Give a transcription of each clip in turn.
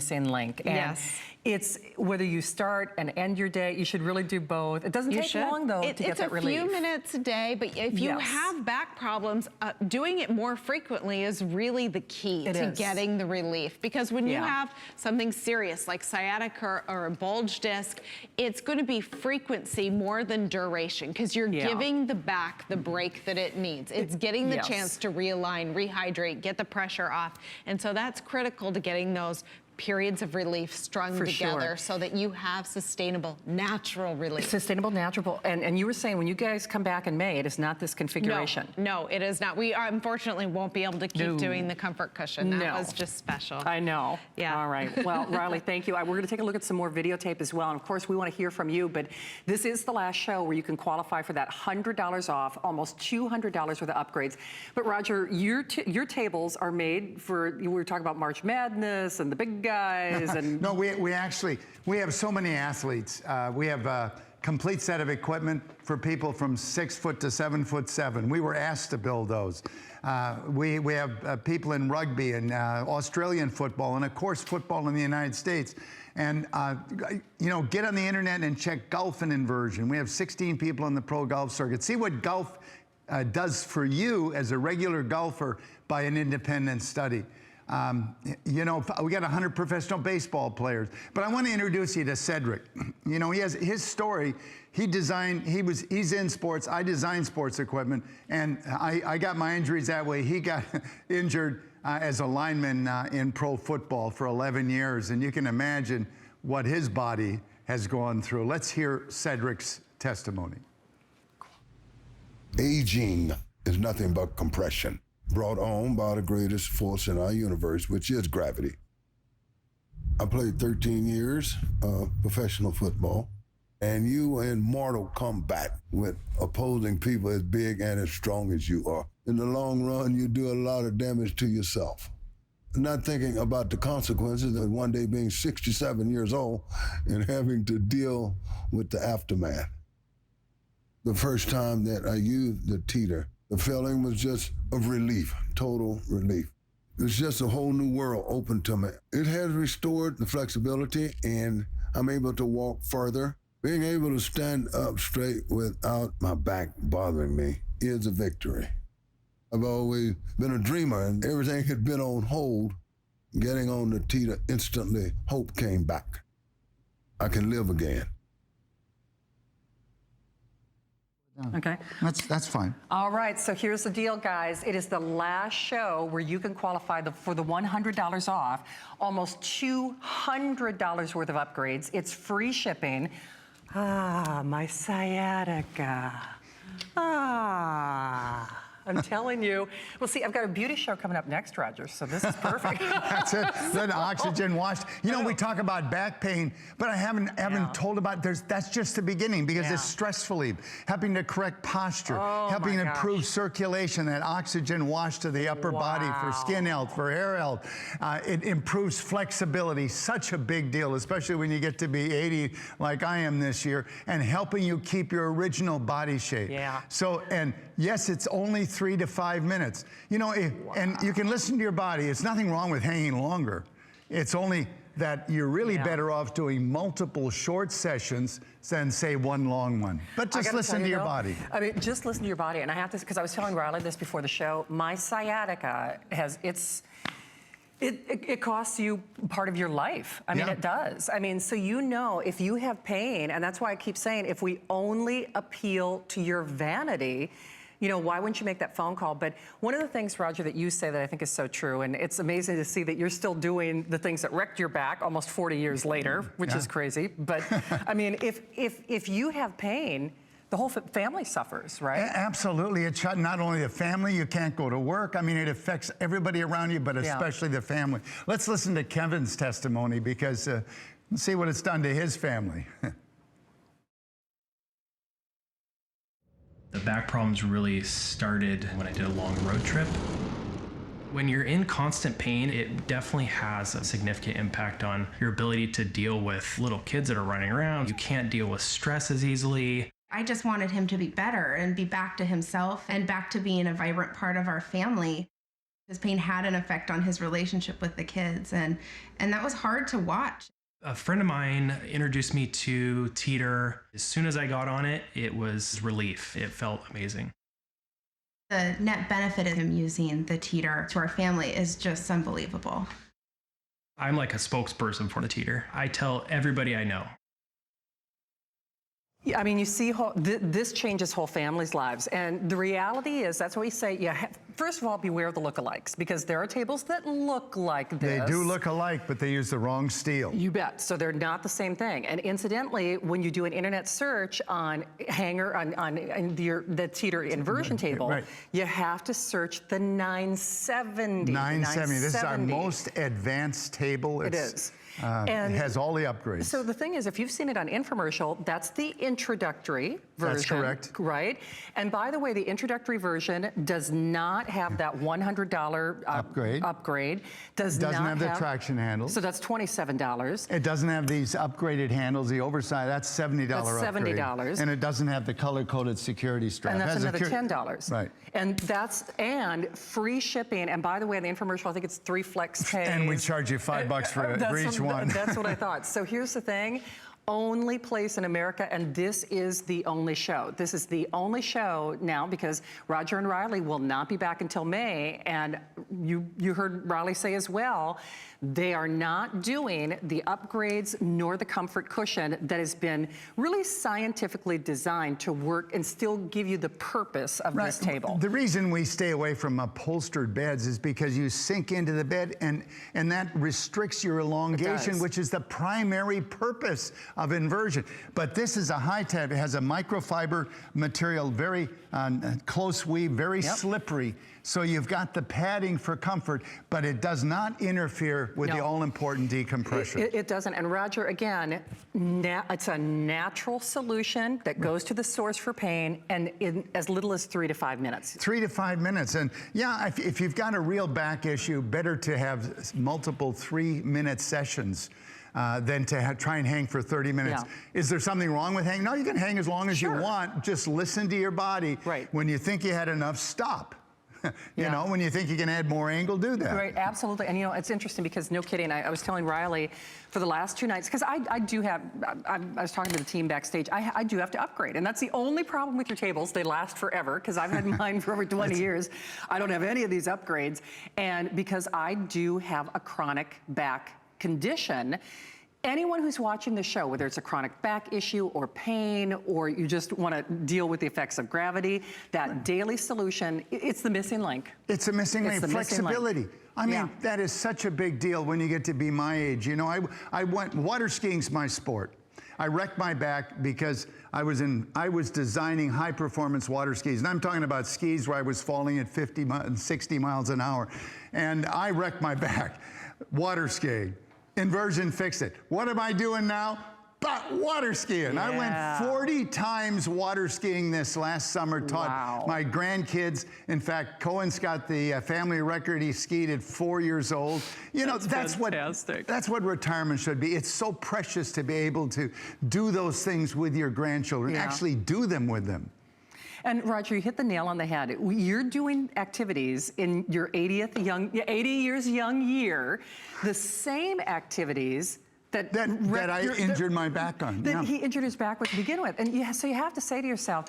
link. And yes. It's whether you start and end your day, you should really do both. It doesn't take long though to get that relief. It's a few minutes a day, but if you have back problems, doing it more frequently is really the key to getting the relief. Because when you have something serious like sciatica or a bulge disc, it's going to be frequency more than duration, because you're giving the back the break that it needs. It's getting the chance to realign, rehydrate, get the pressure off. And so that's critical to getting those periods of relief strung together so that you have sustainable, natural relief. Sustainable, natural. And you were saying when you guys come back in May, it is not this configuration. No, it is not. We unfortunately won't be able to keep doing the comfort cushion. That was just special. I know. Yeah. All right. Well, Riley, thank you. We're going to take a look at some more videotape as well. And of course, we want to hear from you, but this is the last show where you can qualify for that $100 off, almost $200 worth of upgrades. But Roger, your tables are made for, we were talking about March Madness and the big guys and no, we have so many athletes. We have a complete set of equipment for people from 6 foot to 7'7". We were asked to build those. We have people in rugby and Australian football and of course football in the United States. And you know, get on the internet and check golf and inversion. We have 16 people on the pro golf circuit. See what golf does for you as a regular golfer by an independent study. You know, we got 100 professional baseball players, but I want to introduce you to Cedric. You know, he has his story. He's in sports. I design sports equipment, and I got my injuries that way. He got injured as a lineman in pro football for 11 years, and you can imagine what his body has gone through. Let's hear Cedric's testimony. Aging is nothing but compression, brought on by the greatest force in our universe, which is gravity. I played 13 years of professional football, and you in mortal combat with opposing people as big and as strong as you are. In the long run, you do a lot of damage to yourself. Not thinking about the consequences of one day being 67 years old and having to deal with the aftermath. The first time that I used the Teeter, the feeling was just of relief, total relief. It's just a whole new world open to me. It has restored the flexibility, and I'm able to walk further. Being able to stand up straight without my back bothering me is a victory. I've always been a dreamer, and everything had been on hold. Getting on the Teeter, instantly, hope came back. I can live again. Okay. That's fine. All right, so here's the deal, guys. It is the last show where you can qualify for the $100 off, almost $200 worth of upgrades. It's free shipping. Ah, my sciatica. Ah. I'm telling you. Well, see, I've got a beauty show coming up next, Roger, so this is perfect. That's it. Then oxygen washed. You know, we talk about back pain, but I haven't told about that's just the beginning, because it's stress relief, helping to correct posture, helping to improve circulation, that oxygen wash to the upper body for skin health, for hair health. It improves flexibility, such a big deal, especially when you get to be 80 like I am this year, and helping you keep your original body shape. Yeah. So, and yes, it's only 3 to 5 minutes. You know, and you can listen to your body. It's nothing wrong with hanging longer. It's only that you're really better off doing multiple short sessions than, say, one long one. But just listen to your body. I mean, just listen to your body. And I have to, because I was telling Riley this before the show, my sciatica it costs you part of your life. I mean, it does. I mean, so you know, if you have pain, and that's why I keep saying, if we only appeal to your vanity, you know, why wouldn't you make that phone call? But one of the things, Roger, that you say that I think is so true, and it's amazing to see that you're still doing the things that wrecked your back almost 40 years later, which is crazy. But I mean, if you have pain, the whole family suffers, right? Absolutely. It's not only the family, you can't go to work. I mean, it affects everybody around you, but especially the family. Let's listen to Kevin's testimony, because let's see what it's done to his family. The back problems really started when I did a long road trip. When you're in constant pain, it definitely has a significant impact on your ability to deal with little kids that are running around. You can't deal with stress as easily. I just wanted him to be better and be back to himself and back to being a vibrant part of our family. His pain had an effect on his relationship with the kids, and that was hard to watch. A friend of mine introduced me to Teeter. As soon as I got on it, it was relief. It felt amazing. The net benefit of him using the Teeter to our family is just unbelievable. I'm like a spokesperson for the Teeter. I tell everybody I know. Yeah, I mean, you see, this changes whole families' lives. And the reality is, that's what we say, first of all, beware of the lookalikes, because there are tables that look like this. They do look alike, but they use the wrong steel. You bet. So they're not the same thing. And incidentally, when you do an internet search on the Teeter inversion table, right, you have to search the 970. 970. This is our most advanced table. It is. And it has all the upgrades. So the thing is, if you've seen it on infomercial, that's the introductory version. That's correct. Right? And by the way, the introductory version does not have that $100 upgrade. Doesn't have the traction handles. So that's $27. It doesn't have these upgraded handles, the oversized, that's $70 That's upgrade. $70. And it doesn't have the color-coded security strap. And that's another $10. Right. And free shipping. And by the way, in the infomercial, I think it's 3 flex pays. And we charge you $5 for each one. That's what I thought. So here's the thing. Only place in America, and this is the only show. This is the only show now, because Roger and Riley will not be back until May, and you heard Riley say as well, they are not doing the upgrades nor the comfort cushion that has been really scientifically designed to work and still give you the purpose of this table. The reason we stay away from upholstered beds is because you sink into the bed, and that restricts your elongation, which is the primary purpose of inversion. But this is a high tab. It has a microfiber material, very close weave, very slippery. So you've got the padding for comfort, but it does not interfere with the all-important decompression. It doesn't. And Roger, again, it's a natural solution that goes to the source for pain, and in as little as 3 to 5 minutes. 3 to 5 minutes. And yeah, if you've got a real back issue, better to have multiple 3-minute sessions than to try and hang for 30 minutes. Yeah. Is there something wrong with hanging? No, you can hang as long as you want. Just listen to your body. Right. When you think you had enough, stop. You know, when you think you can add more angle, do that. Right, absolutely. And you know, it's interesting because, no kidding, I was telling Riley for the last 2 nights, because I do have, I was talking to the team backstage, I do have to upgrade. And that's the only problem with your tables. They last forever, because I've had mine for over 20 years. I don't have any of these upgrades. And because I do have a chronic back condition, anyone who's watching the show, whether it's a chronic back issue or pain, or you just want to deal with the effects of gravity, that daily solution, it's the missing link. It's a missing link. Flexibility. I mean, that is such a big deal when you get to be my age. You know, I went, water skiing's my sport. I wrecked my back because I was designing high-performance water skis. And I'm talking about skis where I was falling at 50, 60 miles an hour. And I wrecked my back. Water skiing. Inversion fixed it. What am I doing now? But water skiing. I went 40 times water skiing this last summer, taught my grandkids. In fact, Cohen's got the family record. He skied at 4 years old. You know, that's what retirement should be. It's so precious to be able to do those things with your grandchildren, actually do them with them. And Roger, you hit the nail on the head. You're doing activities in your 80 years young year, the same activities that I injured my back on. That he injured his back with to begin with. And so you have to say to yourself,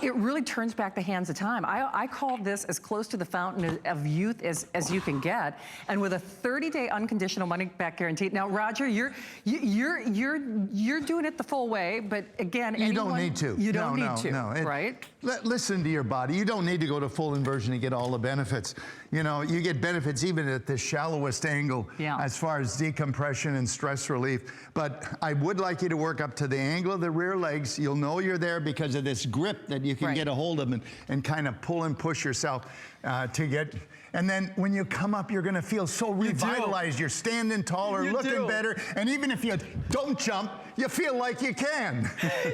it really turns back the hands of time. I call this as close to the fountain of youth as you can get, and with a 30-day unconditional money-back guarantee. Now, Roger, you're doing it the full way, but again, you don't need to. You don't need to, right? Listen to your body. You don't need to go to full inversion to get all the benefits. You know, you get benefits even at the shallowest angle as far as decompression and stress relief. But I would like you to work up to the angle of the rear legs. You'll know you're there because of this grip that you can get a hold of and kind of pull and push yourself to get. And then when you come up, you're going to feel so revitalized. You're standing taller, looking better. And even if you don't jump, you feel like you can.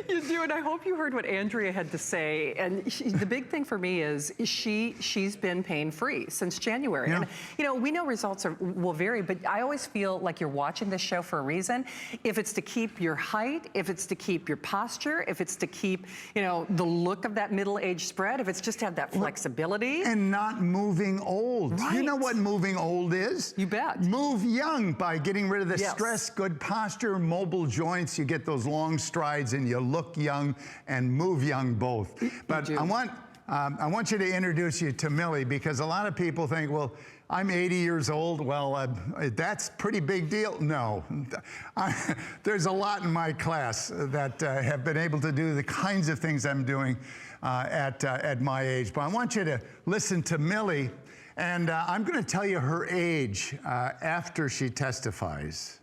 You do, and I hope you heard what Andrea had to say. And the big thing for me is she's been pain-free since January. And you know, we know results will vary, but I always feel like you're watching this show for a reason. If it's to keep your height, if it's to keep your posture, if it's to keep, you know, the look of that middle-age spread, if it's just to have that flexibility. And not moving over. old. Right. You know what moving old is? You bet. Move young by getting rid of the Yes. stress, good posture, mobile joints. You get those long strides and you look young and move young both. But I want you to introduce you to Millie, because a lot of people think, well, I'm 80 years old. Well, that's a pretty big deal. No, there's a lot in my class that have been able to do the kinds of things I'm doing at my age. But I want you to listen to Millie, and I'm going to tell you her age after she testifies.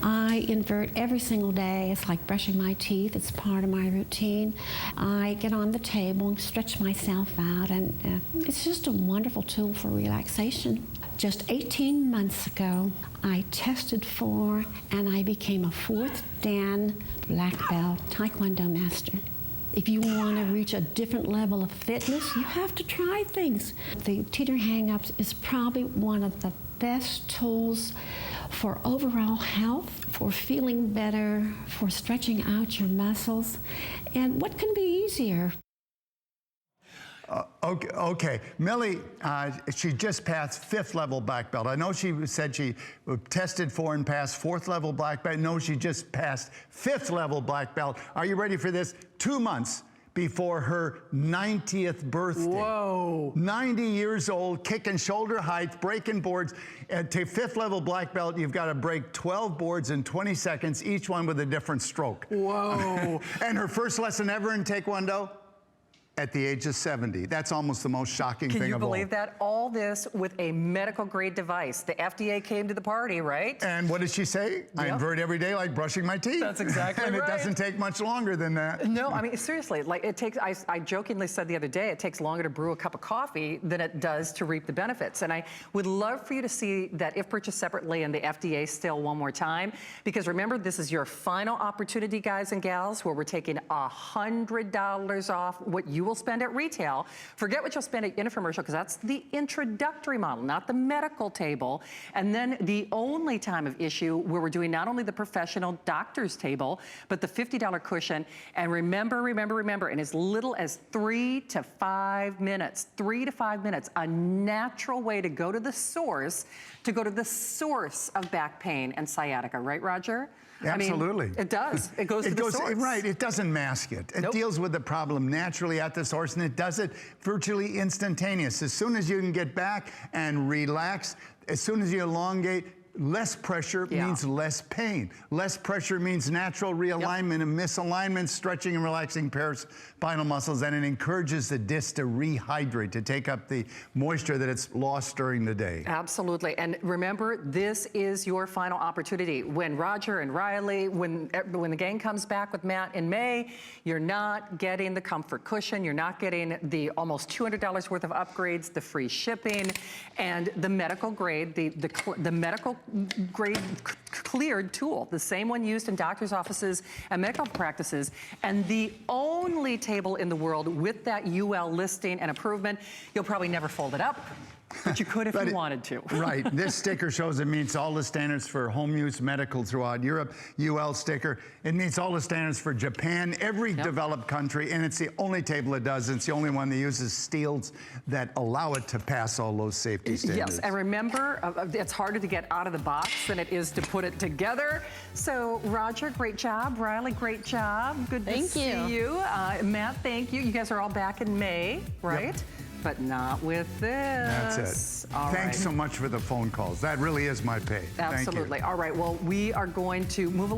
I invert every single day. It's like brushing my teeth. It's part of my routine. I get on the table and stretch myself out, and it's just a wonderful tool for relaxation. Just 18 months ago, I tested for and I became a 4th Dan black belt Taekwondo master. If you want to reach a different level of fitness, you have to try things. The Teeter hang-ups is probably one of the best tools for overall health, for feeling better, for stretching out your muscles. And what can be easier? Okay. Millie, she just passed 5th level black belt. I know she said she tested for and passed 4th level black belt. No, she just passed 5th level black belt. Are you ready for this? 2 months before her 90th birthday. Whoa. 90 years old, kicking shoulder height, breaking boards. To 5th level black belt, you've got to break 12 boards in 20 seconds, each one with a different stroke. Whoa. And her first lesson ever in Taekwondo? At the age of 70. That's almost the most shocking thing of all. Can you believe that? All this with a medical grade device. The FDA came to the party, right? And what did she say? I invert every day like brushing my teeth. That's exactly and right. And it doesn't take much longer than that. No, I mean, seriously, like it takes, I jokingly said the other day, it takes longer to brew a cup of coffee than it does to reap the benefits. And I would love for you to see that if purchased separately and the FDA still one more time, because remember, this is your final opportunity, guys and gals, where we're taking $100 off what you will spend at retail. Forget what you'll spend at infomercial, because that's the introductory model, not the medical table. And then the only time of issue where we're doing not only the professional doctor's table, but the $50 cushion. And remember, in as little as 3 to 5 minutes, a natural way to go to the source, of back pain and sciatica, right, Roger? Absolutely. I mean, it does. It goes to the source. Right, it doesn't mask it. It deals with the problem naturally at the source, and it does it virtually instantaneous. As soon as you can get back and relax, as soon as you elongate, less pressure means less pain. Less pressure means natural realignment and misalignment, stretching and relaxing paraspinal muscles, and it encourages the disc to rehydrate, to take up the moisture that it's lost during the day. Absolutely. And remember, this is your final opportunity. When Roger and Riley, when the gang comes back with Matt in May, you're not getting the comfort cushion, you're not getting the almost $200 worth of upgrades, the free shipping, and the medical grade, the medical grade cleared tool, the same one used in doctors' offices and medical practices, and the only table in the world with that UL listing and improvement. You'll probably never fold it up, but you could if you wanted to. Right. This sticker shows it meets all the standards for home use medical throughout Europe. UL sticker. It meets all the standards for Japan, every developed country, and it's the only table it does. It's the only one that uses steels that allow it to pass all those safety standards. Yes, and remember, it's harder to get out of the box than it is to put it together. So, Roger, great job. Riley, great job. Good to see you. Matt, thank you. You guys are all back in May, right? Yep. But not with this. That's it. Thanks so much for the phone calls. That really is my pay. Absolutely. Thank you. All right, well, we are going to move along.